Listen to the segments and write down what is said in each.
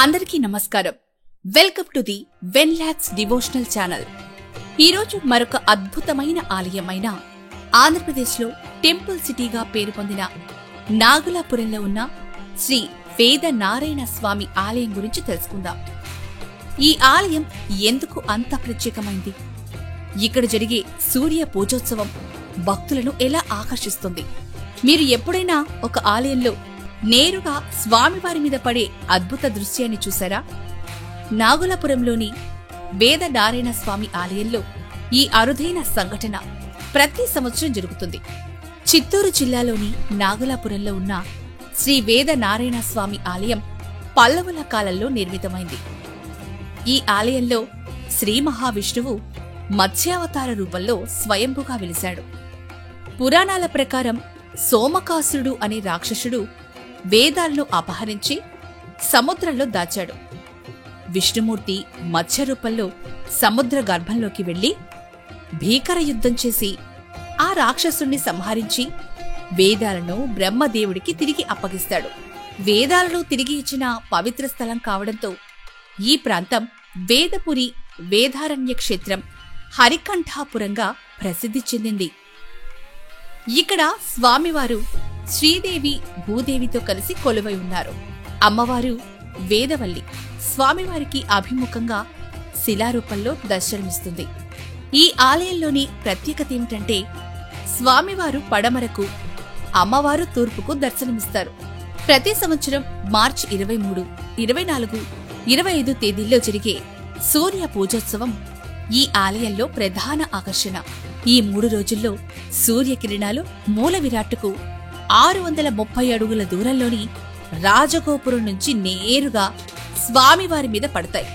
అందరికీ నమస్కారం. Welcome to the Venlax devotional channel. ఈరోజు మరొక అద్భుతమైన ఆలయమైన ఆంధ్రప్రదేశ్లో టెంపుల్ సిటీగా పేరు పొందిన నాగులాపురంలో ఉన్న శ్రీ వేద నారాయణ స్వామి ఆలయం గురించి తెలుసుకుందాం. ఈ ఆలయం ఎందుకు అంత ప్రత్యేకమైంది? ఇక్కడ జరిగే సూర్య పూజోత్సవం భక్తులను ఎలా ఆకర్షిస్తుంది? మీరు ఎప్పుడైనా ఒక ఆలయంలో నేరుగా స్వామివారి మీద పడే అద్భుత దృశ్యాన్ని చూశారా? నాగులాపురంలోని వేద నారాయణ స్వామి ఆలయంలో ఈ అరుదైన సంఘటన ప్రతి సంవత్సరం జరుగుతుంది. చిత్తూరు జిల్లాలోని నాగులాపురంలో ఉన్న శ్రీ వేద నారాయణ స్వామి ఆలయం పల్లవుల కాలంలో నిర్మితమైంది. ఈ ఆలయంలో శ్రీ మహావిష్ణువు మత్స్యావతార రూపంలో స్వయంభుగా వెలిశాడు. పురాణాల ప్రకారం సోమకాసురుడు అనే రాక్షసుడు వేదాలను అపహరించి సముద్రంలో దాచాడు. విష్ణుమూర్తి మత్స్య రూపంలో సముద్ర గర్భంలోకి వెళ్లి భీకర యుద్ధం చేసి ఆ రాక్షసుణ్ణి సంహరించి వేదాలను బ్రహ్మదేవుడికి తిరిగి అప్పగిస్తాడు. వేదాలను తిరిగి ఇచ్చిన పవిత్ర స్థలం కావడంతో ఈ ప్రాంతం వేదపురి, వేదారణ్య క్షేత్రం, హరికంఠాపురంగా ప్రసిద్ధి చెందింది. ఇక్కడ స్వామివారు శ్రీదేవి, భూదేవితో కలిసి కొలువై ఉన్నారు. అమ్మవారు వేదవల్లి స్వామివారికి అభిముఖంగా శిలారూపంలో దర్శనమిస్తుంది. ఈ ఆలయంలోని ప్రత్యేకత ఏమిటంటే స్వామివారు పడమరకు, అమ్మవారు తూర్పుకు దర్శనమిస్తారు. ప్రతి సంవత్సరం మార్చి 23, 24, 25 తేదీల్లో జరిగే సూర్య పూజోత్సవం ఈ ఆలయంలో ప్రధాన ఆకర్షణ. ఈ 3 రోజుల్లో సూర్యకిరణాలు మూల విరాట్టుకు 630 అడుగుల దూరంలోని రాజగోపురం నుంచి నేరుగా స్వామివారి మీద పడతాయి.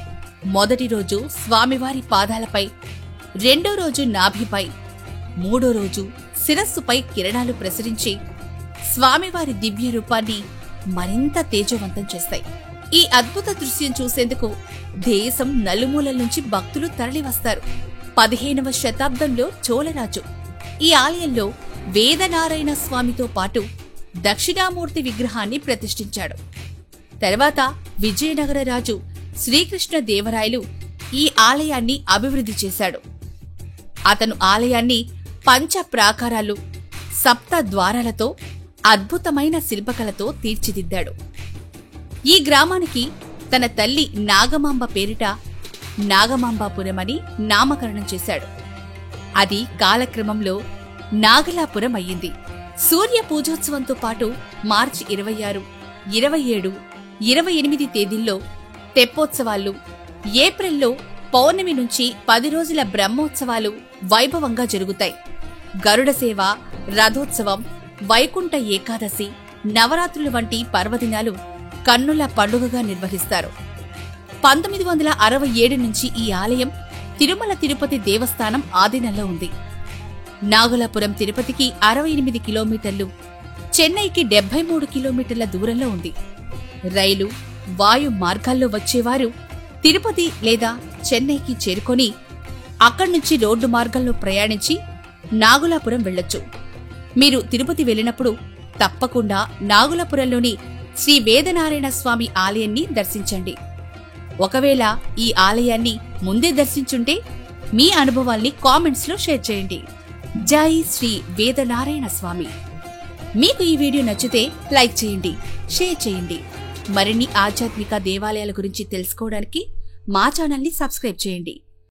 మొదటి రోజు స్వామివారి పాదాలపై, రెండో రోజు నాభిపై, మూడో రోజు శిరస్సుపై కిరణాలు ప్రసరించి స్వామివారి దివ్య రూపాన్ని మరింత తేజవంతం చేస్తాయి. ఈ అద్భుత దృశ్యం చూసేందుకు దేశం నలుమూలల నుంచి భక్తులు తరలివస్తారు. 15వ శతాబ్దంలో చోళరాజు ఈ ఆలయంలో వేదనారాయణ స్వామితో పాటు దక్షిణామూర్తి విగ్రహాన్ని ప్రతిష్ఠించాడు. తర్వాత విజయనగర రాజు శ్రీకృష్ణ దేవరాయలు ఈ ఆలయాన్ని అభివృద్ధి చేశాడు. అతను ఆలయాన్ని పంచ ప్రాకారాలు, సప్త ద్వారాలతో, అద్భుతమైన శిల్పకళతో తీర్చిదిద్దాడు. ఈ గ్రామానికి తన తల్లి నాగమాంబ పేరిట నాగమాంబాపురమని నామకరణం చేశాడు. అది కాలక్రమంలో నాగలాపురం అయ్యింది. సూర్య పూజోత్సవంతో పాటు మార్చి 26, 27, 28 తేదీల్లో తెప్పోత్సవాలు, ఏప్రిల్లో పౌర్ణమి నుంచి 10 రోజుల బ్రహ్మోత్సవాలు వైభవంగా జరుగుతాయి. గరుడ సేవ, రథోత్సవం, వైకుంఠ ఏకాదశి, నవరాత్రులు వంటి పర్వదినాలు కన్నుల పండుగగా నిర్వహిస్తారు. 1967 నుంచి ఈ ఆలయం తిరుమల తిరుపతి దేవస్థానం ఆధీనంలో ఉంది. నాగులాపురం తిరుపతికి 68 కిలోమీటర్లు, చెన్నైకి 73 కిలోమీటర్ల దూరంలో ఉంది. రైలు, వాయు మార్గాల్లో వచ్చేవారు తిరుపతి లేదా చెన్నైకి చేరుకొని అక్కడ్నుంచి రోడ్డు మార్గంలో ప్రయాణించి నాగులాపురం వెళ్లొచ్చు. మీరు తిరుపతి వెళ్లినప్పుడు తప్పకుండా నాగులాపురంలోని శ్రీ వేదనారాయణ స్వామి ఆలయాన్ని దర్శించండి. ఒకవేళ ఈ ఆలయాన్ని ముందే దర్శించుంటే మీ అనుభవాల్ని కామెంట్స్లో షేర్ చేయండి. జై శ్రీ వేదనారాయణ స్వామి. మీకు ఈ వీడియో నచ్చితే లైక్ చేయండి, షేర్ చేయండి. మరిన్ని ఆధ్యాత్మిక దేవాలయాల గురించి తెలుసుకోవడానికి మా ఛానల్ని సబ్స్క్రైబ్ చేయండి.